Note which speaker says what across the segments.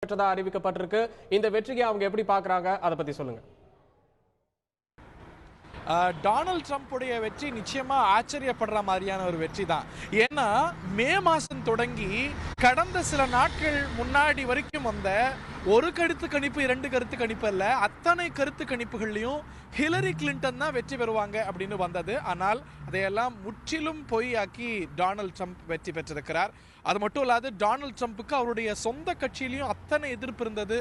Speaker 1: அறிவிக்கப்பட்டிருக்கு. இந்த வெற்றியை அவங்க எப்படி பார்க்கறாங்க அதை பத்தி சொல்லுங்க.
Speaker 2: டொனால்ட் ட்ரம்ப்புடைய வெற்றி நிச்சயமா ஆச்சரியப்படுற மாதிரியான ஒரு வெற்றி தான். ஏன்னா மே மாசம் தொடங்கி கடந்த சில நாட்கள் முன்னாடி வரைக்கும் வந்த ஒரு கருத்து கணிப்பு, 2 கருத்து கணிப்பு அல்ல, அத்தனை கருத்து கணிப்புகள்லையும் ஹிலரி கிளின்டன் தான் வெற்றி பெறுவாங்க அப்படின்னு வந்தது. ஆனால் அதையெல்லாம் முற்றிலும் பொய்யாக்கி டொனால்ட் ட்ரம்ப் வெற்றி பெற்றிருக்கிறார். அது மட்டும் இல்லாது டொனால்ட் ட்ரம்ப்புக்கு அவருடைய சொந்த கட்சியிலையும் அத்தனை எதிர்ப்பு இருந்தது.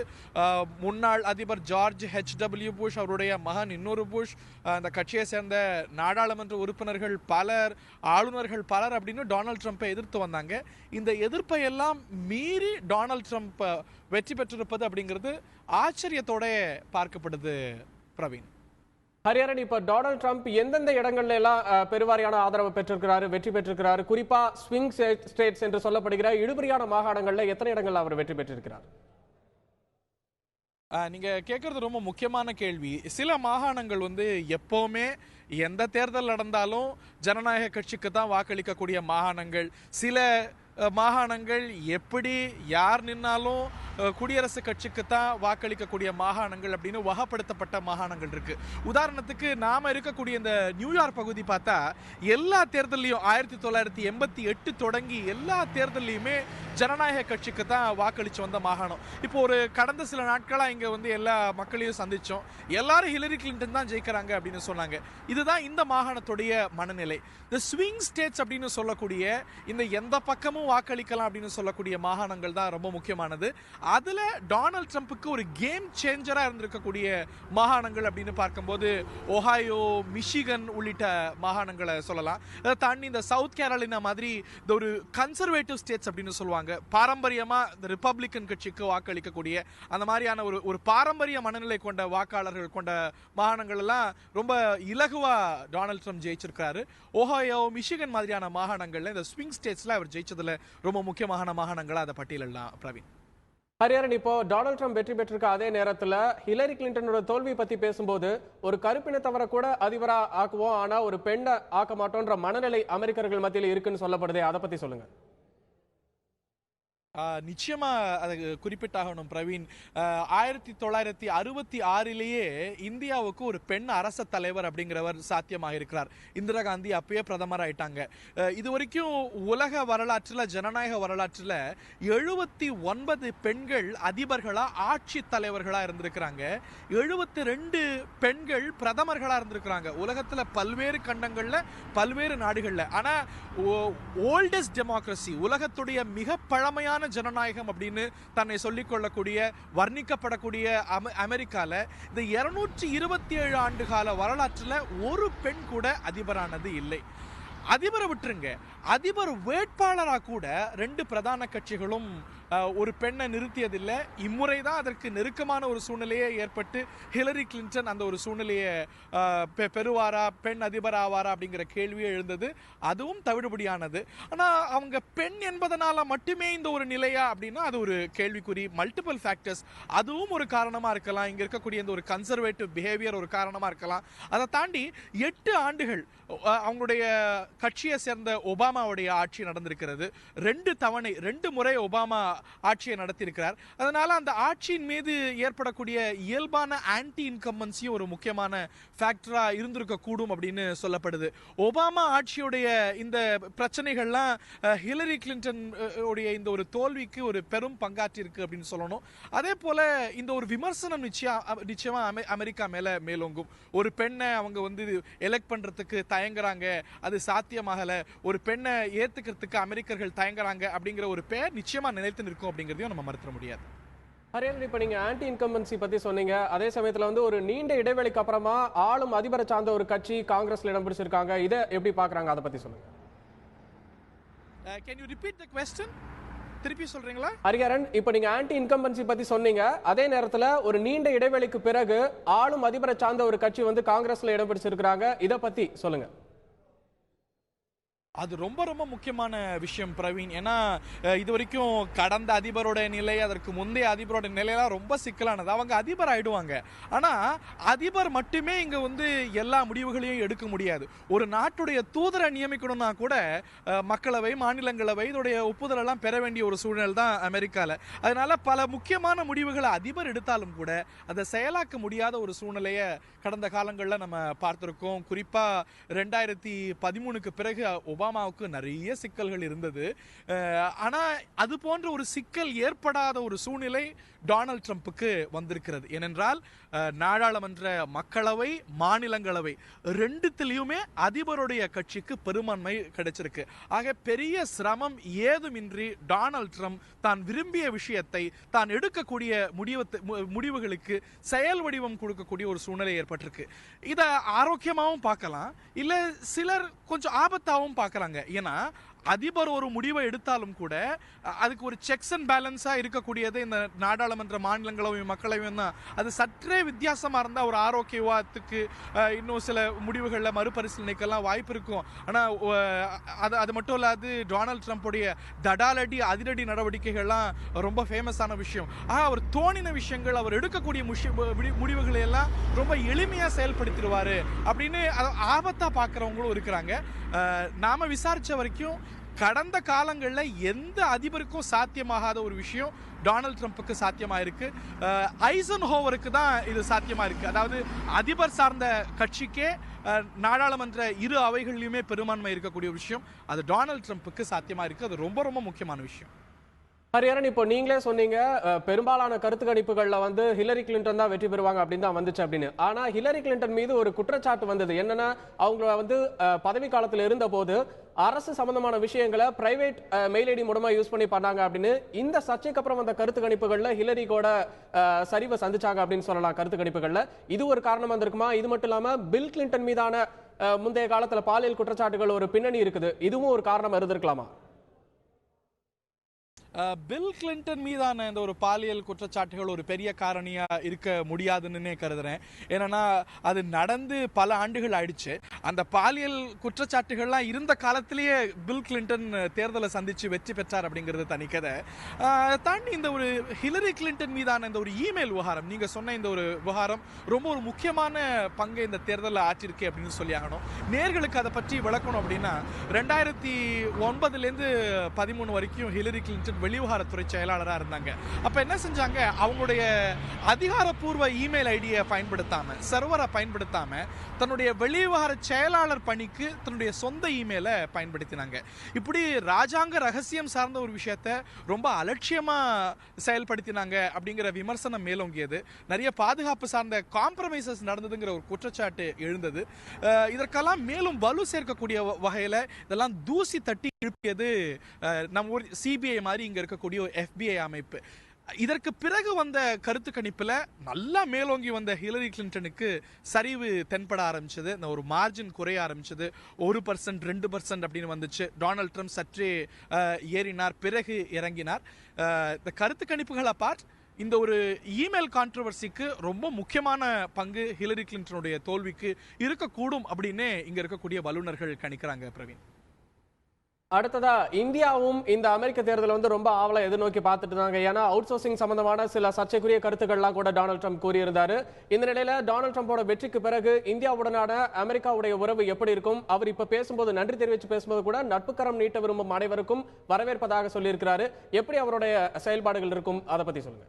Speaker 2: முன்னாள் அதிபர் ஜார்ஜ் H.W. புஷ், அவருடைய மகன் இன்னொரு புஷ், அந்த கட்சியை சேர்ந்த நாடாளுமன்ற உறுப்பினர்கள் பலர், ஆளுநர்கள் பலர் அப்படின்னு டொனால்ட் ட்ரம்ப்பை எதிர்த்து வந்தாங்க. இந்த எதிர்ப்பை எல்லாம் மீறி டொனால்ட் ட்ரம்ப் வெற்றி பெற்றிருப்பது அப்படிங்கிறது ஆச்சரியத்தோட பார்க்கப்படுது. பிரவீன்,
Speaker 1: ஹரிஹரன், இப்ப டொனால்ட் ட்ரம்ப் எந்தெந்த இடங்கள்ல எல்லாம் பெருவாரியான ஆதரவு பெற்றிருக்கிறாரு, வெற்றி பெற்றிருக்கிறாரு? குறிப்பா ஸ்விங் ஸ்டேட்ஸ் என்று சொல்லப்படுகிற இழுபறியான மாகாணங்கள்ல எத்தனை இடங்கள்ல அவர் வெற்றி பெற்றிருக்கிறார்?
Speaker 2: நீங்க கேட்கறது ரொம்ப முக்கியமான கேள்வி. சில மாகாணங்கள் எப்பவுமே எந்த தேர்தல் நடந்தாலும் ஜனநாயக கட்சிக்கு தான் வாக்களிக்கக்கூடிய மாகாணங்கள். சில மாகாணங்கள் எப்படி யார் நின்னாலும் குடியரசுக் கட்சிக்கு தான் வாக்களிக்கக்கூடிய மாகாணங்கள் அப்படின்னு வகைப்படுத்தப்பட்ட மாகாணங்கள் இருக்கு. உதாரணத்துக்கு நாம இருக்கக்கூடிய இந்த நியூயார்க் பகுதி பார்த்தா எல்லா தேர்தலையும் 1988 தொடங்கி எல்லா தேர்தலையுமே ஜனநாயக கட்சிக்கு தான் வாக்களிச்சு வந்த மாகாணம். இப்போ ஒரு கடந்த சில நாட்களா இங்க எல்லா மக்களையும் சந்திச்சோம். எல்லாரும் ஹிலரி கிளின்டன் தான் ஜெயிக்கிறாங்க அப்படின்னு சொன்னாங்க. இதுதான் இந்த மாகாணத்துடைய மனநிலை. இந்த ஸ்விங் ஸ்டேட்ஸ் அப்படின்னு சொல்லக்கூடிய இந்த எந்த பக்கமும் வாக்களிக்கலாம் அப்படின்னு சொல்லக்கூடிய மாகாணங்கள் தான் ரொம்ப முக்கியமானது. அதுல டொனால்ட் ட்ரம்ப்புக்கு ஒரு கேம் சேஞ்சரா இருந்திருக்கக்கூடிய மாகாணங்கள் அப்படின்னு பார்க்கும்போது ஒஹாயோ, மிஷிகன் உள்ளிட்ட மாகாணங்களை சொல்லலாம். அதை தாண்டி இந்த சவுத் கேரோலினா மாதிரி இந்த ஒரு கன்சர்வேட்டிவ் ஸ்டேட்ஸ் அப்படின்னு சொல்லுவாங்க, பாரம்பரியமா இந்த ரிப்பப்ளிக்கன் கட்சிக்கு வாக்களிக்கக்கூடிய அந்த மாதிரியான ஒரு பாரம்பரிய மனநிலை கொண்ட வாக்காளர்கள் கொண்ட மாகாணங்கள் எல்லாம் ரொம்ப இலகுவா டொனால்ட் ட்ரம்ப் ஜெயிச்சிருக்காரு. ஒஹாயோ, மிஷிகன் மாதிரியான மாகாணங்கள்ல இந்த ஸ்விங் ஸ்டேட்ஸ்ல அவர் ஜெயிச்சதுல ரொம்ப முக்கியமான மாகாணங்களா அதை பட்டியலிடலாம். பிரவீன்,
Speaker 1: ஹரிஹரன், இப்போ டொனால்ட் ட்ரம்ப் வெற்றி பெற்றிருக்க அதே நேரத்தில் ஹிலரி கிளின்டனோட தோல்வி பத்தி பேசும்போது ஒரு கருப்பினத்தவரை கூட அதிபரா ஆக்குவோம், ஆனா ஒரு பெண்ணை ஆக்க மாட்டோன்ற மனநிலை அமெரிக்கர்கள் மத்தியில் இருக்குன்னு சொல்லப்படுதே, அதை பத்தி சொல்லுங்க.
Speaker 2: நிச்சயமா அதை குறிப்பிட்டாகணும் பிரவீன். 1966 இந்தியாவுக்கு ஒரு பெண் அரச தலைவர் அப்படிங்கிறவர் சாத்தியமாக இருக்கிறார். இந்திரா காந்தி அப்பயே பிரதமர் ஆயிட்டாங்க. இது வரைக்கும் உலக வரலாற்றில், ஜனநாயக வரலாற்றில் 79 பெண்கள் அதிபர்களா, ஆட்சி தலைவர்களா இருந்திருக்கிறாங்க. 72 பெண்கள் பிரதமர்களா இருந்திருக்கிறாங்க. உலகத்துல பல்வேறு கண்டங்கள்ல, பல்வேறு நாடுகள்ல. ஆனா ஓல்டஸ்ட் டெமோக்ரசி, உலகத்துடைய மிக பழமையான ஜனநாயகம் அப்படின்னு தன்னை சொல்லிக் கொள்ளக்கூடிய, வர்ணிக்கப்படக்கூடிய அமெரிக்கால இந்த 227 ஆண்டு கால வரலாற்றுல ஒரு பெண் கூட அதிபரானது இல்லை. அதிபரை விட்டுருங்க, அதிபர் வேட்பாளராக கூட 2 பிரதான கட்சிகளும் ஒரு பெண்ணை நிறுத்தியதில்லை. இம்முறைதான் அதற்கு நெருக்கமான ஒரு சூழ்நிலையே ஏற்பட்டு ஹிலரி கிளின்டன் அந்த ஒரு சூழ்நிலையை பெறுவாரா, பெண் அதிபர் ஆவாரா அப்படிங்கிற கேள்வியே எழுந்தது. அதுவும் தவிடுபடியானது. ஆனால் அவங்க பெண் என்பதனால மட்டுமே இந்த ஒரு நிலையா அப்படின்னா அது ஒரு கேள்விக்குறி. மல்டிபிள் ஃபேக்டர்ஸ், அதுவும் ஒரு காரணமாக இருக்கலாம். இங்கே இருக்கக்கூடிய இந்த ஒரு கன்சர்வேட்டிவ் பிஹேவியர் ஒரு காரணமாக இருக்கலாம். அதை தாண்டி 8 ஆண்டுகள் அவங்களுடைய கட்சியை சேர்ந்த ஒபாமாவுடைய ஆட்சி நடந்திருக்கிறது. 2 முறை ஒபாமா ஆட்சியை நடத்தியிருக்கிறார். அதனால அந்த ஆட்சியின் மீது ஏற்படக்கூடிய இயல்பான ஆன்டி இன்கம்பன்சியும் ஒரு முக்கியமான ஃபேக்டரா இருந்திருக்க கூடும் அப்படின்னு சொல்லப்படுது. ஒபாமா ஆட்சியுடைய இந்த பிரச்சனைகள்லாம் ஹிலரி கிளின்டன் உடைய இந்த ஒரு தோல்விக்கு ஒரு பெரும் பங்காற்றி இருக்கு அப்படின்னு சொல்லணும். அதே போல இந்த ஒரு விமர்சனம் நிச்சயமா அமெரிக்கா மேல மேலோங்கும். ஒரு பெண்ணை அவங்க எலெக்ட் பண்றதுக்கு தயங்குறாங்க, அது சாத்தியமாகல, ஒரு பெண்ணை ஏத்துக்கிறதுக்கு அமெரிக்கர்கள் தயங்குறாங்க அப்படிங்கிற ஒரு பெயர் நிச்சயமா நிலைத்து நிற்கும் அப்படிங்கிறதையும் நம்ம மறுக்க முடியாது.
Speaker 1: ஹரிஹரன், இப்ப நீங்க ஆன்டி இன்கம்பன்சி பத்தி சொன்னீங்க. அதே சமயத்துல ஒரு நீண்ட இடைவெளிக்கு அப்புறமா ஆளும் அதிபரை சார்ந்த ஒரு கட்சி காங்கிரஸ்ல இடம் பிடிச்சிருக்காங்க. இதை எப்படி பாக்குறாங்க, அதை பத்தி சொல்லுங்க.
Speaker 2: Can you repeat the question? திருப்பி சொல்றீங்களா?
Speaker 1: ஹரிஹரன், இப்ப நீங்க ஆன்டி இன்கம்பன்சி பத்தி சொன்னீங்க. அதே நேரத்துல ஒரு நீண்ட இடைவெளிக்கு பிறகு ஆளும் அதிபரை சார்ந்த ஒரு கட்சி காங்கிரஸ்ல இடம் பிடிச்சிருக்காங்க. இதை பத்தி சொல்லுங்க.
Speaker 2: அது ரொம்ப ரொம்ப முக்கியமான விஷயம் பிரவீன். ஏன்னா இது வரைக்கும் கடந்த அதிபரோட நிலை, அதற்கு முந்தைய அதிபரோட நிலையெல்லாம் ரொம்ப சிக்கலானது. அவங்க அதிபர் ஆயிடுவாங்க, ஆனா அதிபர் மட்டுமே இங்க எல்லா முடிவுகளையும் எடுக்க முடியாது. ஒரு நாட்டுடைய தூதரை நியமிக்கணும்னா கூட மக்களவை, மாநிலங்களவை இதோடைய ஒப்புதல் எல்லாம் பெற வேண்டிய ஒரு சூழ்நிலை தான் அமெரிக்கால. அதனால பல முக்கியமான முடிவுகளை அதிபர் எடுத்தாலும் கூட அதை செயலாக்க முடியாத ஒரு சூழ்நிலையை கடந்த காலங்களில் நம்ம பார்த்திருக்கோம். குறிப்பா 2013க்கு பிறகு ஒபாமாவுக்கு நிறைய சிக்கல்கள் இருந்தது. ஆனா அது போன்ற ஒரு சிக்கல் ஏற்படாத ஒரு சூழ்நிலை டொனால்ட் ட்ரம்ப்புக்கு வந்திருக்கிறது. ஏனென்றால் நாடாளுமன்ற, மக்களவை, மாநிலங்களவை ரெண்டுத்திலையுமே அதிபருடைய கட்சிக்கு பெரும்பான்மை கிடைச்சிருக்கு. ஆக பெரிய சிரமம் ஏதுமின்றி டொனால்ட் ட்ரம்ப் தான் விரும்பிய விஷயத்தை, தான் எடுக்கக்கூடிய முடிவுகளுக்கு செயல் வடிவம் கொடுக்கக்கூடிய ஒரு சூழ்நிலை ஏற்பட்டிருக்கு. இதை ஆரோக்கியமாகவும் பார்க்கலாம், இல்ல சிலர் கொஞ்சம் ஆபத்தாகவும் பார்க்கறாங்க. ஏன்னா அதிபர் ஒரு முடிவை எடுத்தாலும் கூட அதுக்கு ஒரு செக்ஸ் அண்ட் பேலன்ஸா இருக்கக்கூடியது இந்த நாடாளுமன்ற, மாநிலங்களவை, மக்களவையும் தான். அது சற்றே வித்தியாசமா இருந்தா ஒரு ஆரோக்கியவாதத்துக்கு இன்னும் சில முடிவுகளில் மறுபரிசீலனைக்கெல்லாம் வாய்ப்பு இருக்கும். ஆனா அது மட்டும் இல்லாது டொனால்ட் ட்ரம்ப்புடைய தடாலடி, அதிரடி நடவடிக்கைகள்லாம் ரொம்ப ஃபேமஸான விஷயம். அவர் தோணின விஷயங்கள், அவர் எடுக்கக்கூடிய முடிவுகளை எல்லாம் ரொம்ப எளிமையா செயல்படுத்திடுவாரு அப்படின்னு ஆபத்தா பார்க்கறவங்களும் இருக்கிறாங்க. நாம விசாரிச்ச வரைக்கும் கடந்த காலங்களில் எந்த அதிபருக்கும் சாத்தியமாகாத ஒரு விஷயம் டொனால்ட் ட்ரம்ப்புக்கு சாத்தியமாயிருக்கு. ஐசன்ஹோவருக்கு தான் இது சாத்தியமாயிருக்கு. அதாவது அதிபர் சார்ந்த கட்சிக்கே நாடாளுமன்ற இரு அவைகளிலுமே பெரும்பான்மை இருக்கக்கூடிய விஷயம் அது டொனால்ட் ட்ரம்ப்புக்கு சாத்தியமாயிருக்கு. அது ரொம்ப ரொம்ப முக்கியமான விஷயம்.
Speaker 1: ஹரியாரன், இப்போ நீங்களே சொன்னீங்க பெரும்பாலான கருத்து கணிப்புகள்ல ஹிலரி கிளின்டன் தான் வெற்றி பெறுவாங்க அப்படின்னு தான் வந்துச்சு அப்படின்னு. ஆனா ஹிலரி கிளின்டன் மீது ஒரு குற்றச்சாட்டு வந்தது. என்னன்னா அவங்க பதவி காலத்தில் இருந்த போது அரசு சம்பந்தமான விஷயங்களை பிரைவேட் மெயில் ஐடி மூலமா யூஸ் பண்ணி பண்ணாங்க அப்படின்னு. இந்த சர்ச்சைக்கு அப்புறம் வந்த கருத்து கணிப்புகள்ல ஹிலரி கூட சரிவை சந்திச்சாங்க அப்படின்னு சொல்லலாம். கருத்து கணிப்புகள்ல இது ஒரு காரணமா இருந்திருக்குமா? இது மட்டும் இல்லாம பில் கிளின்டன் மீதான முந்தைய காலத்துல பாலியல் குற்றச்சாட்டுகள் ஒரு பின்னணி இருக்குது, இதுவும் ஒரு காரணமா இருந்திருக்கலாமா?
Speaker 2: பில் கிளின்டன் மீதான இந்த ஒரு பாலியல் குற்றச்சாட்டுகள் ஒரு பெரிய காரணியா இருக்க முடியாதுன்னு கருதுறேன். ஏன்னா அது நடந்து பல ஆண்டுகள் ஆயிடுச்சு. அந்த பாலியல் குற்றச்சாட்டுகள்லாம் இருந்த காலத்திலேயே பில் கிளின்டன் தேர்தலை சந்திச்சு வெற்றி பெற்றார் அப்படிங்கிறது தனிக்கதை. தாண்டி இந்த ஒரு ஹிலரி கிளின்டன் மீதான இந்த ஒரு இமெயில் விவகாரம், நீங்க சொன்ன இந்த ஒரு விவகாரம் ரொம்ப ஒரு முக்கியமான பங்கை இந்த தேர்தலில் ஆற்றிருக்கு அப்படின்னு சொல்லி ஆகணும். நேர்களுக்கு அதை பற்றி விளக்கணும் அப்படின்னா 2009லேருந்து 13 வரைக்கும் ஹிலரி கிளின்டன் வெளிவிவகாரத்துறை செயலாளராக இருந்தாங்க. அப்ப என்ன செஞ்சாங்க, அவங்களுடைய அதிகாரப்பூர்வ இமெயில் ஐடியை பயன்படுத்தாம, சர்வரை பயன்படுத்தாம தன்னுடைய வெளிவிவகார செயலாளர் பணிக்கு தன்னுடைய சொந்த இமெயிலை பயன்படுத்தினாங்க. இப்படி ராஜாங்க ரகசியம் சார்ந்த ஒரு விஷயத்தை ரொம்ப அலட்சியமா செயல்படுத்தினாங்க அப்படிங்கிற விமர்சனம் மேலோங்கியது. நிறைய பாதுகாப்பு சார்ந்த காம்ப்ரமைசஸ் நடந்ததுங்கிற ஒரு குற்றச்சாட்டு எழுந்தது. இதற்கெல்லாம் மேலும் வலு சேர்க்கக்கூடிய வகையில் இதெல்லாம் தூசி தட்டி எழுப்பியது நம்ம ஒரு சிபிஐ மாதிரி இங்க இருக்கக்கூடிய FBI அமைப்பு. இதற்கு பிறகு வந்த கருத்து கணிப்புல நல்லா மேலோங்கி வந்த ஹிலரி கிளின்டனுக்கு சரிவு தென்பட ஆரம்பிச்சது. இந்த ஒரு மார்ஜின் குறைய ஆரம்பிச்சது. 1%, 2% அப்படின்னு வந்துச்சு. டொனால்ட் ட்ரம்ப் சற்றே ஏறினார், பிறகு இறங்கினார். இந்த கருத்து கணிப்புகளை இந்த ஒரு இமெயில் கான்ட்ரோவர்சிக்கு ரொம்ப முக்கியமான பங்கு ஹிலரி கிளின்டனுடைய தோல்விக்கு இருக்கக்கூடும் அப்படின்னு இங்க இருக்கக்கூடிய வல்லுநர்கள் கணிக்கிறாங்க. பிரவீன்,
Speaker 1: அடுத்ததா இந்தியாவும் இந்த அமெரிக்க தேர்தலை ரொம்ப ஆவலா எதிர்நோக்கி பார்த்துட்டு இருந்தாங்க. ஏன்னா அவுட் சோர்சிங் சம்பந்தமான சில சர்ச்சைக்குரிய கருத்துக்கள்லாம் கூட டொனால்ட் ட்ரம்ப் கூறியிருந்தாரு. இந்த நிலையில டொனால்ட் ட்ரம்போட வெற்றிக்கு பிறகு இந்தியாவுடனான அமெரிக்காவுடைய உறவு எப்படி இருக்கும்? அவர் இப்ப பேசும்போது, நன்றி தெரிவித்து பேசும்போது கூட நட்புக்கரம் நீட்ட விரும்பும் அனைவருக்கும் வரவேற்பதாக சொல்லியிருக்கிறாரு. எப்படி அவருடைய செயல்பாடுகள் இருக்கும், அதை பத்தி சொல்லுங்க.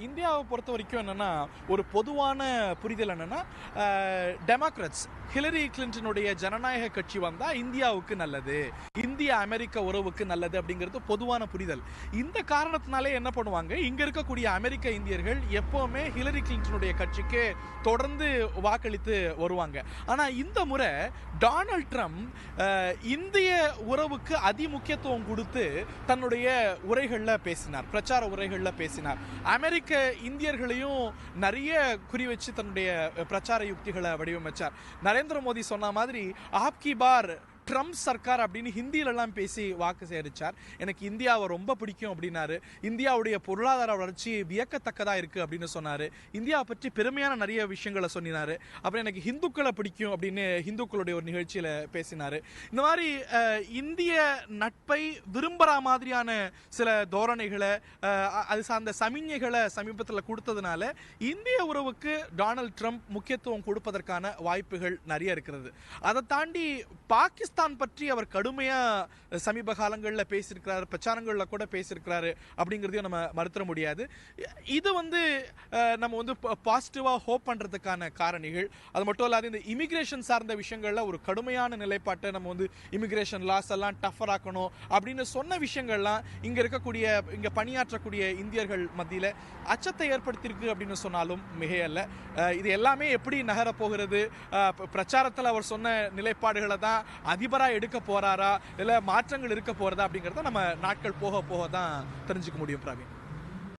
Speaker 2: இந்தியாவை பொறுத்த வரைக்கும் என்னன்னா ஒரு பொதுவான புரிதல் என்னன்னா டெமோக்ராட்ஸ், ஹிலரி கிளின்டனுடைய ஜனநாயக கட்சி வந்தா இந்தியாவுக்கு நல்லது, இந்திய அமெரிக்க உறவுக்கு நல்லது அப்படிங்கிறது பொதுவான புரிதல். இந்த காரணத்தினாலே என்ன பண்ணுவாங்க, இங்க இருக்கக்கூடிய அமெரிக்க இந்தியர்கள் எப்பவுமே ஹிலரி கிளின்டனுடைய கட்சிக்கு தொடர்ந்து வாக்களித்து வருவாங்க. ஆனா இந்த முறை டொனால்ட் ட்ரம்ப் இந்திய உறவுக்கு அதிமுக்கியத்துவம் கொடுத்து தன்னுடைய உரைகள்ல பேசினார், பிரச்சார உரைகள்ல பேசினார். அமெரிக்க இந்தியர்களையும் நிறைய குறி வச்சு தன்னுடைய பிரச்சார யுக்திகளை வடிவமைச்சார். நரேந்திர மோடி சொன்ன மாதிரி ஆப்கி பார் ட்ரம்ப் சர்க்கார் அப்படின்னு ஹிந்தியில எல்லாம் பேசி வாக்கு சேகரிச்சார். எனக்கு இந்தியாவை ரொம்ப பிடிக்கும் அப்படின்னாரு. இந்தியாவுடைய பொருளாதார வளர்ச்சி வியக்கத்தக்கதா இருக்கு அப்படின்னு சொன்னாரு. இந்தியாவை பற்றி பெருமையான நிறைய விஷயங்களை சொன்னாரு. அப்புறம் எனக்கு ஹிந்துக்களை பிடிக்கும் அப்படின்னு ஹிந்துக்களுடைய ஒரு நிகழ்ச்சியில பேசினாரு. இந்த மாதிரி இந்திய நட்பை விரும்புற மாதிரியான சில தோரணைகளை அது சார்ந்த சமிஞ்ஞைகளை சமீபத்தில் கொடுத்ததுனால இந்திய உறவுக்கு டொனால்ட் ட்ரம்ப் முக்கியத்துவம் கொடுப்பதற்கான வாய்ப்புகள் நிறைய இருக்கிறது. அதை தாண்டி பாகிஸ்தான் பற்றி அவர் கடுமையா சமீப காலங்களில் பேசியிருக்கிறார், பிரச்சாரங்களில் கூட பேசியிருக்கிறாரு அப்படிங்கிறதையும் நம்ம மறுத்துட முடியாது. இது நம்ம பாசிட்டிவா ஹோப் பண்றதுக்கான காரணிகள். அது மட்டும் இல்லாத இந்த இமிகிரேஷன் சார்ந்த விஷயங்கள்ல ஒரு கடுமையான நிலைப்பாட்டை நம்ம இமிகிரேஷன் லாஸ் எல்லாம் டஃபர் ஆக்கணும் அப்படின்னு சொன்ன விஷயங்கள்லாம் இங்க பணியாற்றக்கூடிய இந்தியர்கள் மத்தியில அச்சத்தை ஏற்படுத்தியிருக்கு அப்படின்னு சொன்னாலும் மிகையல்ல. இது எல்லாமே எப்படி நகர போகிறது, பிரச்சாரத்தில் அவர் சொன்ன நிலைப்பாடுகளை தான் அதிபராக எடுக்க போறாரா இல்ல மாற்றங்கள் இருக்க போறதா அப்படிங்கறத நம்ம நாட்கள் போக போக தான் தெரிஞ்சுக்க முடியும். பிரவீன்.